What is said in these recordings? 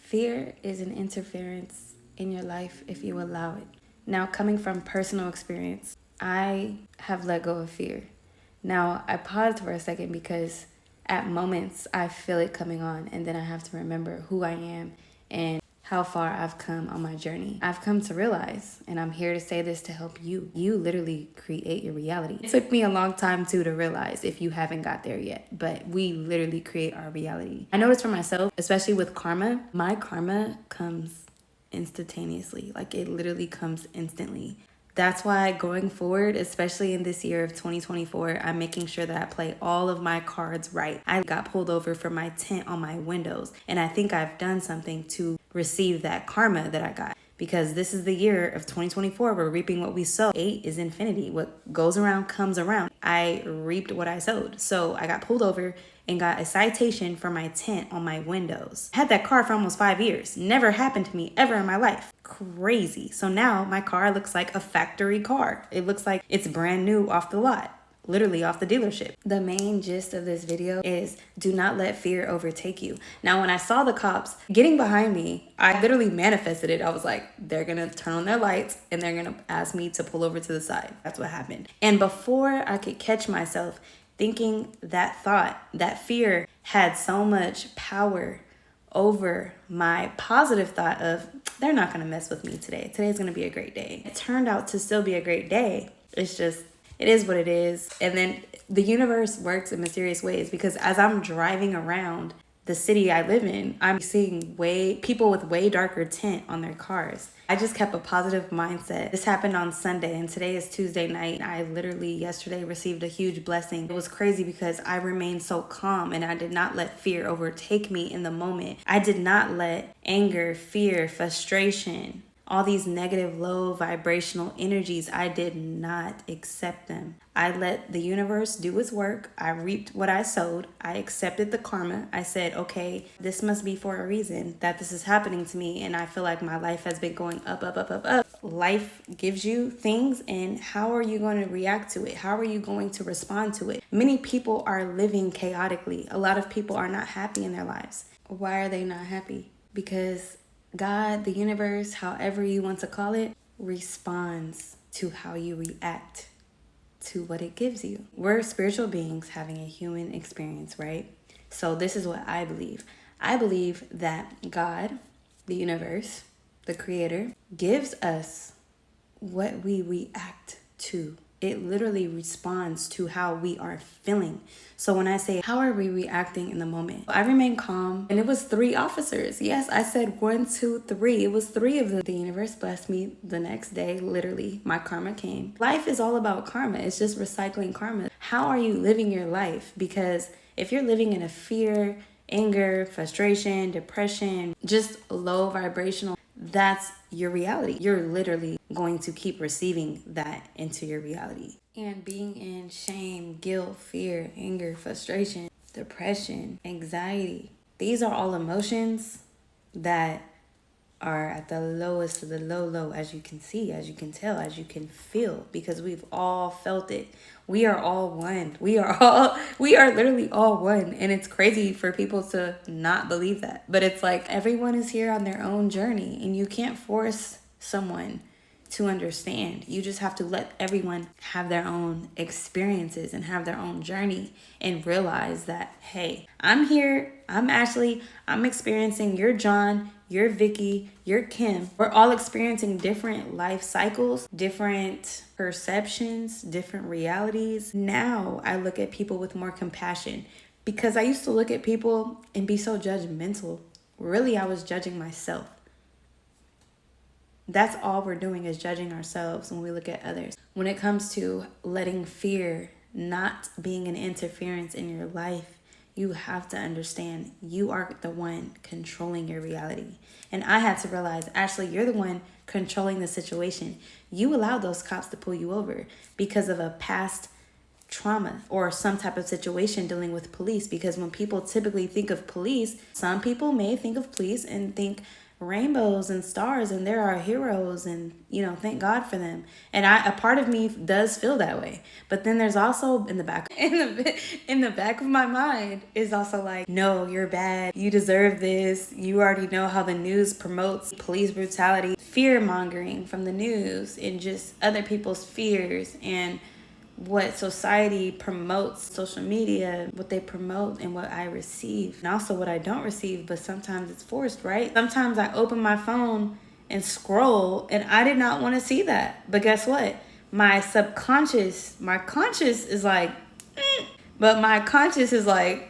Fear is an interference in your life if you allow it. Now, coming from personal experience, I have let go of fear. Now, I paused for a second because at moments I feel it coming on, and then I have to remember who I am and how far I've come on my journey. I've come to realize, and I'm here to say this to help you. You literally create your reality. It took me a long time too to realize if you haven't got there yet, but we literally create our reality. I noticed for myself, especially with karma, my karma comes instantaneously. Like it literally comes instantly. That's why going forward, especially in this year of 2024, I'm making sure that I play all of my cards right. I got pulled over for my tint on my windows, and I think I've done something to receive that karma that I got. Because this is the year of 2024. We're reaping what we sow. 8 is infinity. What goes around comes around. I reaped what I sowed. So I got pulled over and got a citation for my tint on my windows. I had that car for almost 5 years. Never happened to me ever in my life. Crazy. So now my car looks like a factory car. It looks like it's brand new off the lot. Literally off the dealership. The main gist of this video is do not let fear overtake you. Now, when I saw the cops getting behind me, I literally manifested it. I was like, they're gonna turn on their lights and they're gonna ask me to pull over to the side. That's what happened. And before I could catch myself thinking that thought, that fear had so much power over my positive thought of, they're not gonna mess with me today. Today's gonna be a great day. It turned out to still be a great day. It's just, it is what it is. And then the universe works in mysterious ways because as I'm driving around the city I live in, I'm seeing people with way darker tint on their cars. I just kept a positive mindset. This happened on Sunday and today is Tuesday night. I literally yesterday received a huge blessing. It was crazy because I remained so calm and I did not let fear overtake me in the moment. I did not let anger, fear, frustration, all these negative, low vibrational energies, I did not accept them. I let the universe do its work. I reaped what I sowed. I accepted the karma. I said, okay, this must be for a reason that this is happening to me. And I feel like my life has been going up, up, up, up, up. Life gives you things, and how are you going to react to it? How are you going to respond to it? Many people are living chaotically. A lot of people are not happy in their lives. Why are they not happy? Because God, the universe, however you want to call it, responds to how you react to what it gives you. We're spiritual beings having a human experience, right? So this is what I believe. I believe that God, the universe, the creator, gives us what we react to. It literally responds to how we are feeling. So when I say, how are we reacting in the moment? I remain calm, and it was 3 officers. Yes, I said 1, 2, 3. It was 3 of them. The universe blessed me the next day. Literally, my karma came. Life is all about karma. It's just recycling karma. How are you living your life? Because if you're living in a fear, anger, frustration, depression, just low vibrational, that's your reality. You're literally going to keep receiving that into your reality. And being in shame, guilt, fear, anger, frustration, depression, anxiety, these are all emotions that are at the lowest of the low, as you can see, as you can tell, as you can feel, because we've all felt it. We are all one. We are literally all one. And it's crazy for people to not believe that. But it's like everyone is here on their own journey, and you can't force someone to understand. You just have to let everyone have their own experiences and have their own journey and realize that, hey, I'm here, I'm Ashley, I'm experiencing, you're John, you're Vicky, you're Kim. We're all experiencing different life cycles, different perceptions, different realities. Now I look at people with more compassion because I used to look at people and be so judgmental. Really, I was judging myself. That's all we're doing is judging ourselves when we look at others. When it comes to letting fear not being an interference in your life, you have to understand you are the one controlling your reality. And I had to realize, Ashley, you're the one controlling the situation. You allowed those cops to pull you over because of a past trauma or some type of situation dealing with police. Because when people typically think of police, some people may think of police and think rainbows and stars and there are heroes and, you know, thank God for them. And a part of me does feel that way. But then there's also in the back of my mind is also like, no, you're bad, you deserve this. You already know how the news promotes police brutality, fear mongering from the news, and just other people's fears, and what society promotes, social media, what they promote and what I receive, and also what I don't receive. But sometimes it's forced, right? Sometimes I open my phone and scroll and I did not want to see that. But guess what? My conscious is like, but my conscious is like,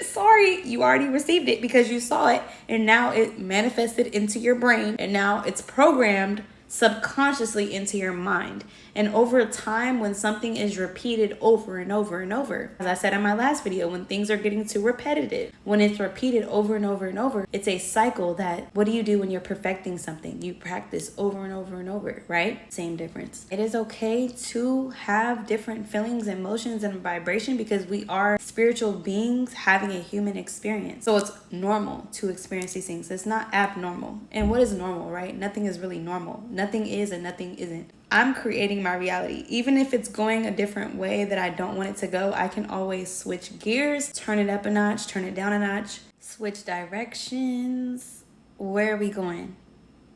sorry, you already received it because you saw it, and now it manifested into your brain, and now it's programmed subconsciously into your mind. And over time, when something is repeated over and over and over, as I said in my last video, when things are getting too repetitive, when it's repeated over and over and over, it's a cycle that, what do you do when you're perfecting something? You practice over and over and over, right? Same difference. It is okay to have different feelings, emotions, and vibration, because we are spiritual beings having a human experience. So it's normal to experience these things. It's not abnormal. And what is normal, right? Nothing is really normal. Nothing is and nothing isn't. I'm creating my reality. Even if it's going a different way that I don't want it to go, I can always switch gears, turn it up a notch, turn it down a notch, switch directions. Where are we going?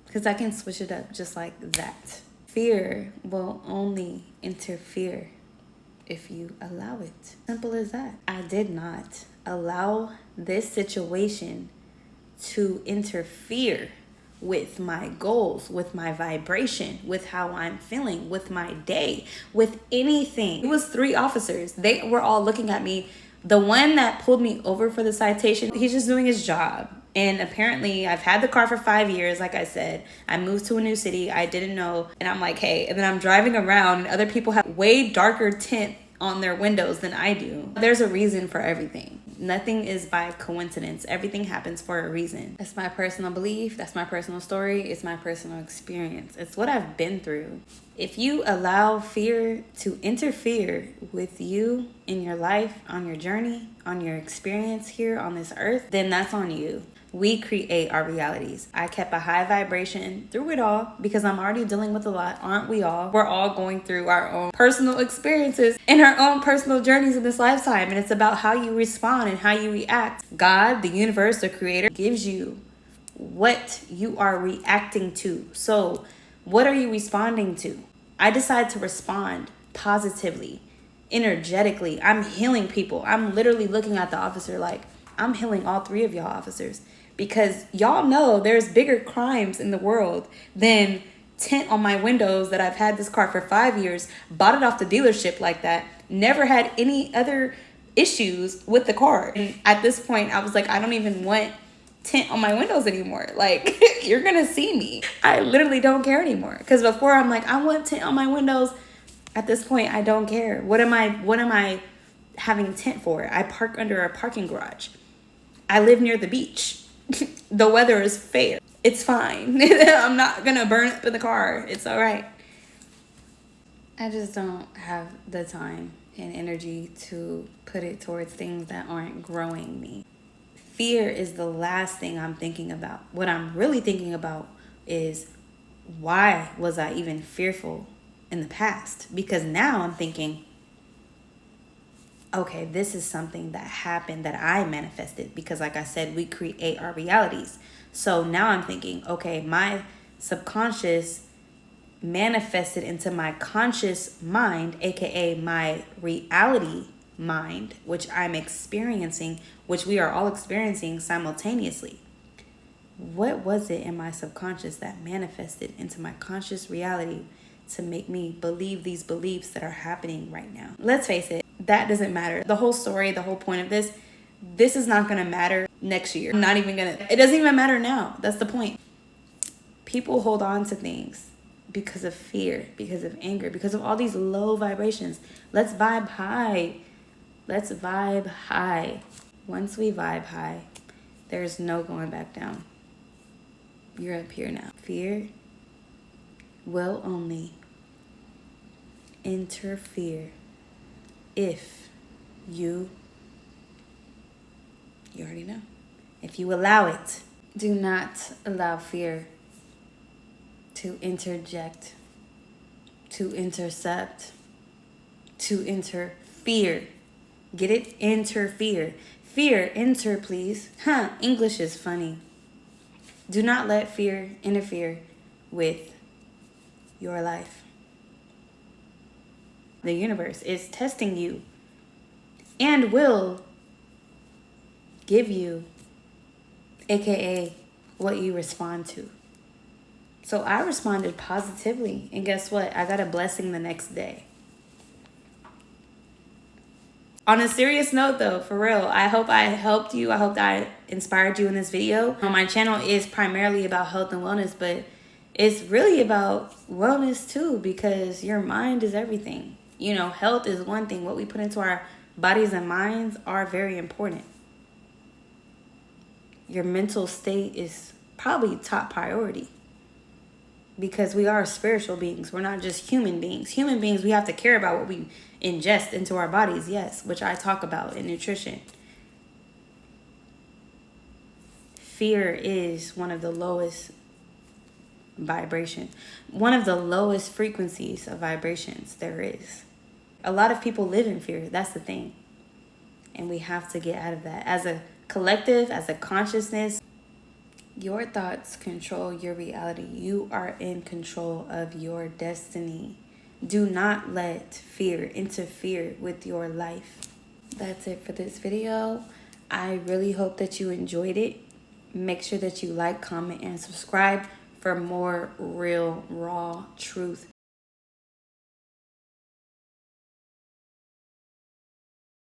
Because I can switch it up just like that. Fear will only interfere if you allow it. Simple as that. I did not allow this situation to interfere with my goals, with my vibration, with how I'm feeling, with my day, with anything. It was 3 officers. They were all looking at me. The one that pulled me over for the citation, he's just doing his job. And apparently I've had the car for 5 years. Like I said, I moved to a new city. I didn't know. And I'm like, hey, and then I'm driving around and other people have way darker tint on their windows than I do. There's a reason for everything. Nothing is by coincidence. Everything happens for a reason. That's my personal belief. That's my personal story. It's my personal experience. It's what I've been through. If you allow fear to interfere with you in your life, on your journey, on your experience here on this earth, then that's on you. We create our realities. I kept a high vibration through it all because I'm already dealing with a lot, aren't we all? We're all going through our own personal experiences and our own personal journeys in this lifetime. And it's about how you respond and how you react. God, the universe, the creator, gives you what you are reacting to. So what are you responding to? I decide to respond positively, energetically. I'm healing people. I'm literally looking at the officer like, I'm healing all 3 of y'all officers. Because y'all know there's bigger crimes in the world than tint on my windows that I've had this car for 5 years, bought it off the dealership like that, never had any other issues with the car. And at this point, I was like, I don't even want tint on my windows anymore. Like, you're gonna see me. I literally don't care anymore. Because before I'm like, I want tint on my windows. At this point, I don't care. What am I having tint for? I park under a parking garage. I live near the beach. The weather is fair. It's fine. I'm not gonna burn up in the car. It's all right. I just don't have the time and energy to put it towards things that aren't growing me. Fear is the last thing I'm thinking about. What I'm really thinking about is, why was I even fearful in the past? Because now I'm thinking, okay, this is something that happened that I manifested, because like I said, we create our realities. So now I'm thinking, okay, my subconscious manifested into my conscious mind, aka my reality mind, which I'm experiencing, which we are all experiencing simultaneously. What was it in my subconscious that manifested into my conscious reality to make me believe these beliefs that are happening right now? Let's face it, that doesn't matter. The whole story, the whole point of this is not going to matter next year. It doesn't even matter now. That's the point. People hold on to things because of fear, because of anger, because of all these low vibrations. Let's vibe high. Let's vibe high. Once we vibe high, there's no going back down. You're up here now. Fear will only interfere if you already know. If you allow it. Do not allow fear to interject, to intercept, to interfere. Get it? Interfere. Fear, enter, please. English is funny. Do not let fear interfere with your life. The universe is testing you and will give you, aka what you respond to. So I responded positively, and guess what? I got a blessing the next day. On a serious note though, for real, I hope I helped you. I hope that I inspired you in this video. My channel is primarily about health and wellness, but it's really about wellness too, because your mind is everything. You know, health is one thing. What we put into our bodies and minds are very important. Your mental state is probably top priority, because we are spiritual beings. We're not just human beings. Human beings, we have to care about what we ingest into our bodies, yes, which I talk about in nutrition. Fear is one of the lowest one of the lowest frequencies of vibrations there is. A lot of people live in fear. That's the thing. And we have to get out of that. As a collective, as a consciousness, your thoughts control your reality. You are in control of your destiny. Do not let fear interfere with your life. That's it for this video. I really hope that you enjoyed it. Make sure that you like, comment, and subscribe for more real, raw truth